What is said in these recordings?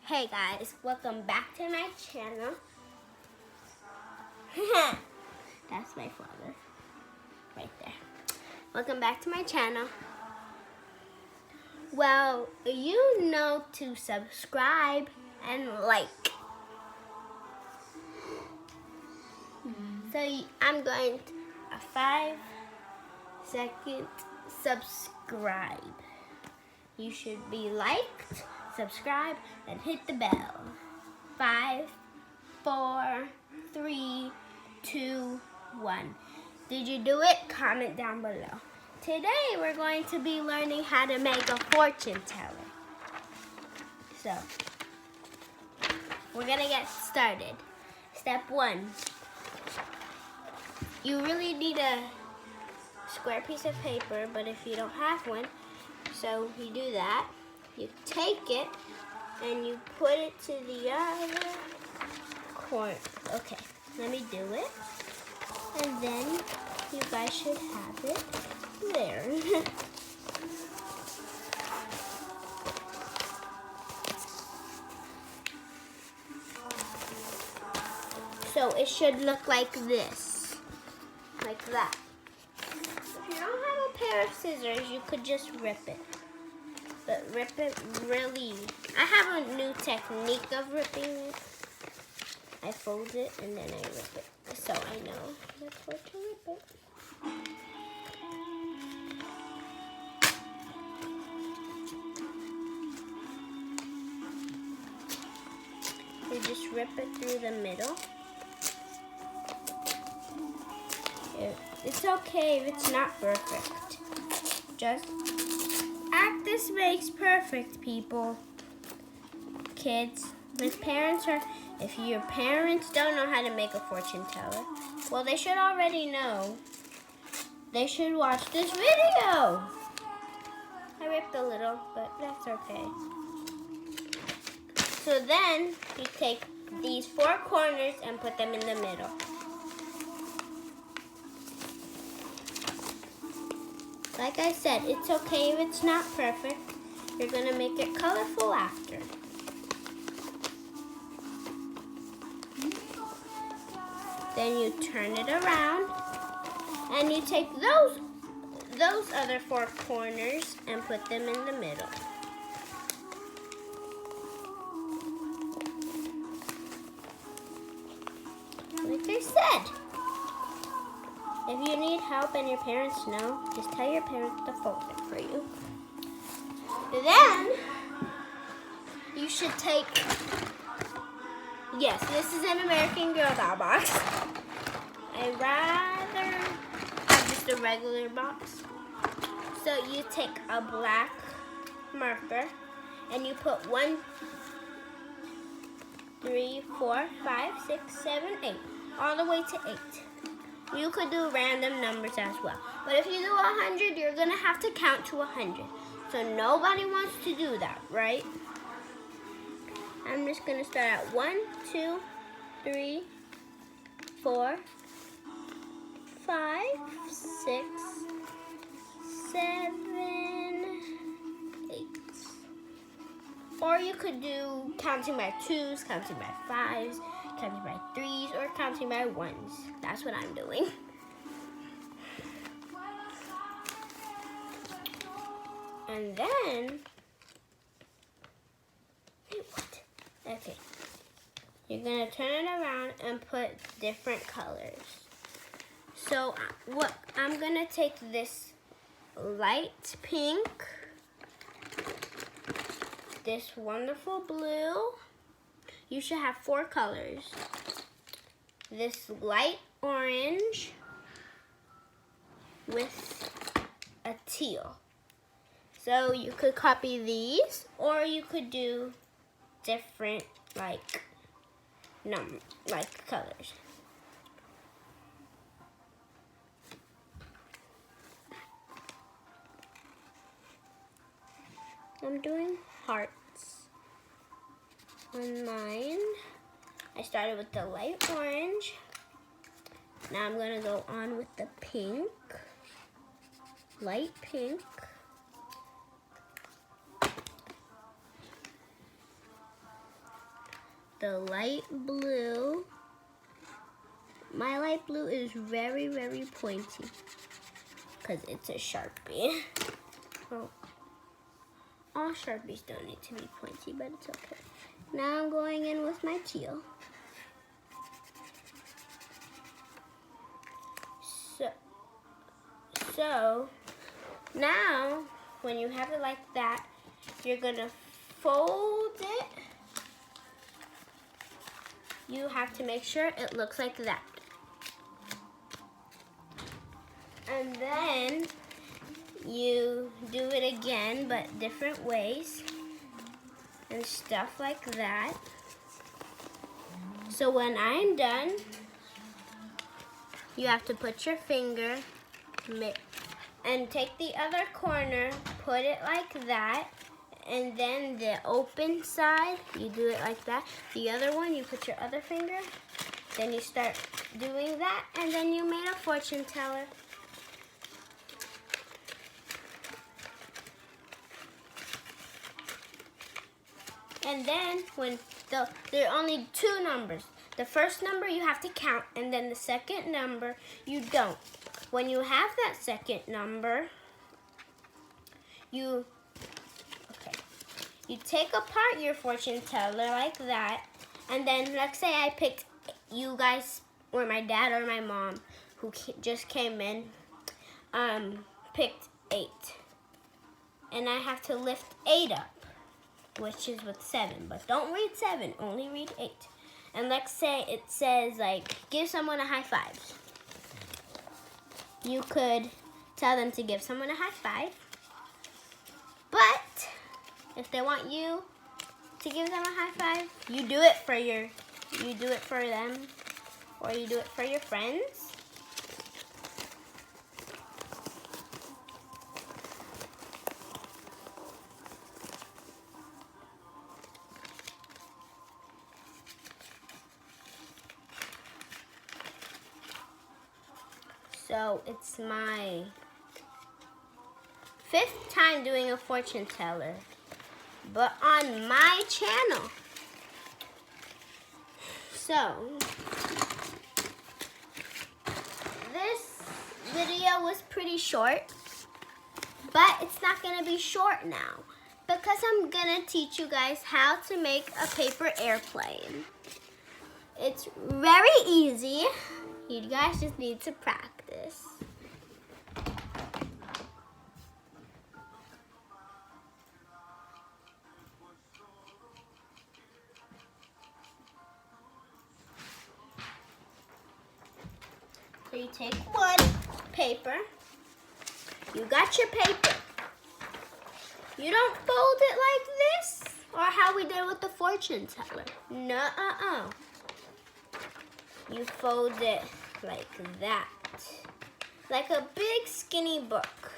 Hey guys, welcome back to my channel. That's my father, right there. Welcome back to my channel. Well, you know to subscribe and like. So I'm going to a 5-second subscribe. You should be liked, subscribe, and hit the bell. 5, 4, 3, 2, 1. Did you do it? Comment down below. Today we're going to be learning how to make a fortune teller. So, we're gonna get started. Step 1. You really need a square piece of paper, but if you don't have one, so you do that. You take it and you put it to the other corner. Okay, let me do it. And then you guys should have it there. So it should look like this, like that. If you don't have a pair of scissors, you could just rip it. But rip it really. I have a new technique of ripping it. I fold it and then I rip it. So I know that's where to rip it. You just rip it through the middle. It's okay if it's not perfect. Just practice makes perfect, people. Kids, if your parents don't know how to make a fortune teller, well, they should already know. They should watch this video. I ripped a little, but that's okay. So then you take these 4 corners and put them in the middle. Like I said, it's okay if it's not perfect. You're going to make it colorful after. Then you turn it around and you take those other 4 corners and put them in the middle. Like I said. If you need help and your parents know, just tell your parents to fold it for you. Then, you should take, yes, this is an American Girl doll box. I'd rather have just a regular box. So you take a black marker and you put 1, 3, 4, 5, 6, 7, 8, all the way to 8. You could do random numbers as well. But if you do 100, you're going to have to count to 100. So nobody wants to do that, right? I'm just going to start at 1, 2, 3, 4, 5, 6, 7, 8. Or you could do counting by 2s, counting by 5s, counting by 3s, or counting by 1s. That's what I'm doing. And then, okay. You're gonna turn it around and put different colors. So I'm gonna take this light pink, this wonderful blue. You should have 4 colors. This light orange with a teal. So you could copy these, or you could do different like colors. I'm doing hearts on mine. I started with the light orange. Now I'm gonna go on with the pink, light pink. the light blue. My light blue is very, very pointy because it's a Sharpie. Oh. All Sharpies don't need to be pointy, but it's okay. Now I'm going in with my teal. So now when you have it like that, you're gonna fold it. You have to make sure it looks like that. And then you do it again, but different ways and stuff like that. So when I'm done, you have to put your finger and take the other corner, put it like that, and then the open side, you do it like that. The other one, you put your other finger, then you start doing that, and then you made a fortune teller. And then when there are only two numbers. The first number you have to count, and then the second number you don't. When you have that second number, you take apart your fortune teller like that, and then let's say I picked you guys, or my dad or my mom, who just came in, picked 8. And I have to lift 8 up, which is with 7, but don't read 7, only read 8. And let's say it says, like, give someone a high five. You could tell them to give someone a high five, but if they want you to give them a high five, you do it for them, or you do it for your friends. So it's my 5th time doing a fortune teller, but on my channel. So this video was pretty short, but it's not gonna be short now because I'm gonna teach you guys how to make a paper airplane. It's very easy. You guys just need to practice. So you take one paper. You got your paper. You don't fold it like this, or how we did with the fortune teller. No, You fold it like that. Like a big skinny book.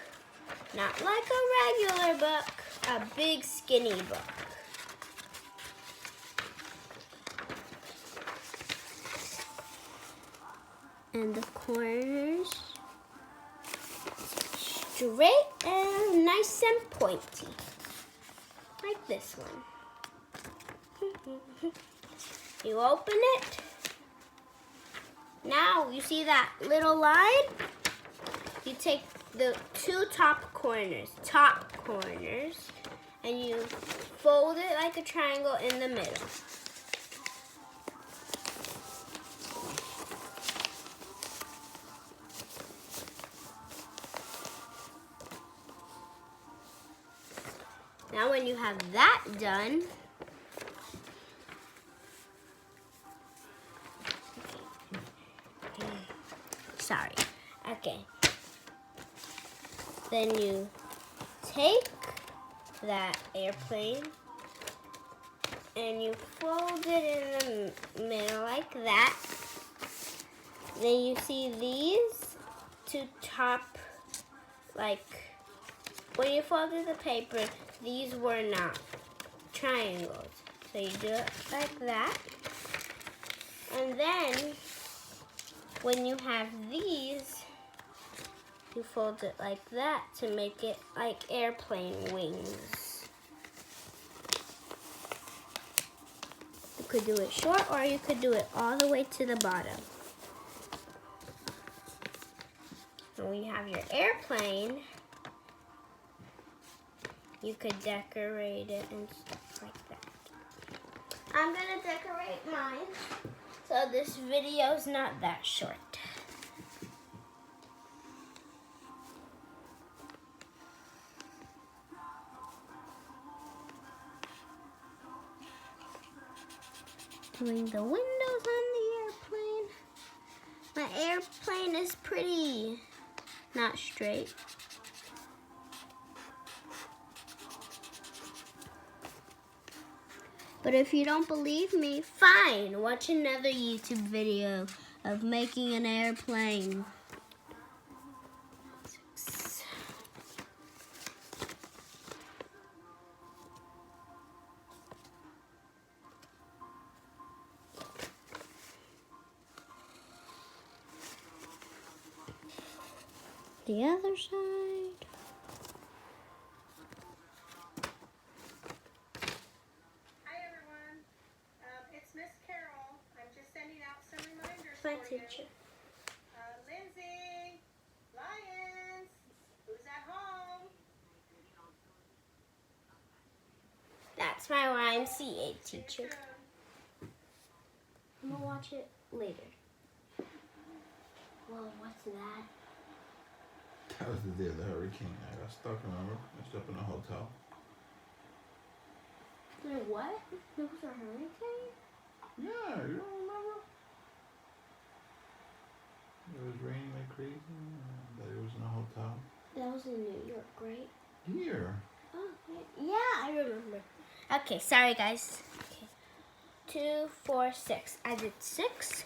Not like a regular book, a big skinny book. And the corners straight and nice and pointy. Like this one. You open it. Now, you see that little line? You take the 2 top corners, and you fold it like a triangle in the middle. Now, when you have that done, then you take that airplane and you fold it in the middle like that. Then you see these 2 top, like, when you folded the paper, these were not triangles. So you do it like that. And then, when you have these, you fold it like that to make it like airplane wings. You could do it short or you could do it all the way to the bottom. And when you have your airplane, you could decorate it and stuff like that. I'm gonna decorate mine, so this video's not that short. Doing the windows on the airplane. My airplane is pretty not straight. But if you don't believe me, fine. Watch another YouTube video of making an airplane. The other side. Hi everyone, it's Miss Carol. I'm just sending out some reminders My for teacher. you. Lindsay, Lyons, who's at home? That's my YMCA teacher. Soon. I'm gonna watch it later. Whoa, what's that? That was the day of the hurricane. I got stuck, remember? I was up in a hotel. What? There was a hurricane? Yeah, you don't remember? It was raining like crazy. That it was in a hotel. That was in New York, right? Here. Oh, yeah, I remember. Okay, sorry guys. Okay. 2, 4, 6. I did 6.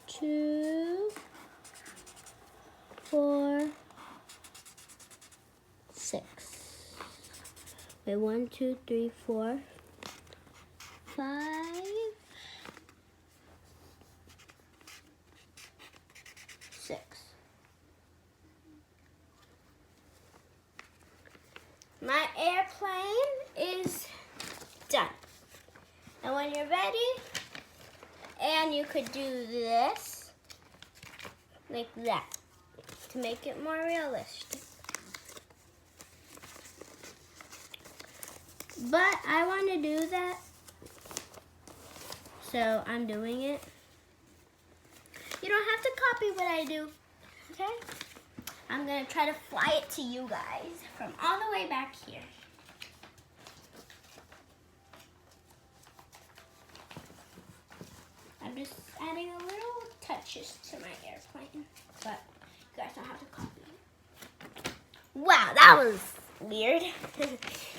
2, 4, 6. Wait, 1, 2, 3, 4, 5, 6. My airplane is done. And when you're ready, and you could do this, like that, to make it more realistic. But I want to do that, so I'm doing it. You don't have to copy what I do, okay? I'm gonna try to fly it to you guys from all the way back here. I'm just adding a little touches to my airplane, but you guys don't have to copy it. Wow, that was weird.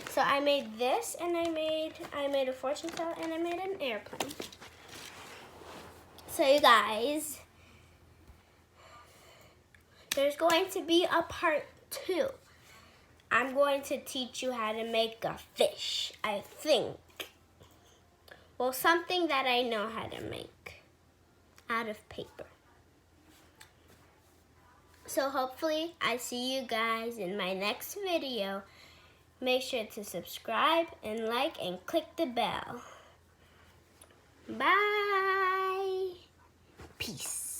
So I made this, and I made a fortune teller, and I made an airplane. So you guys, there's going to be a part 2. I'm going to teach you how to make a fish, I think. Well, something that I know how to make out of paper. So hopefully I see you guys in my next video. Make sure to subscribe and like and click the bell. Bye. Peace.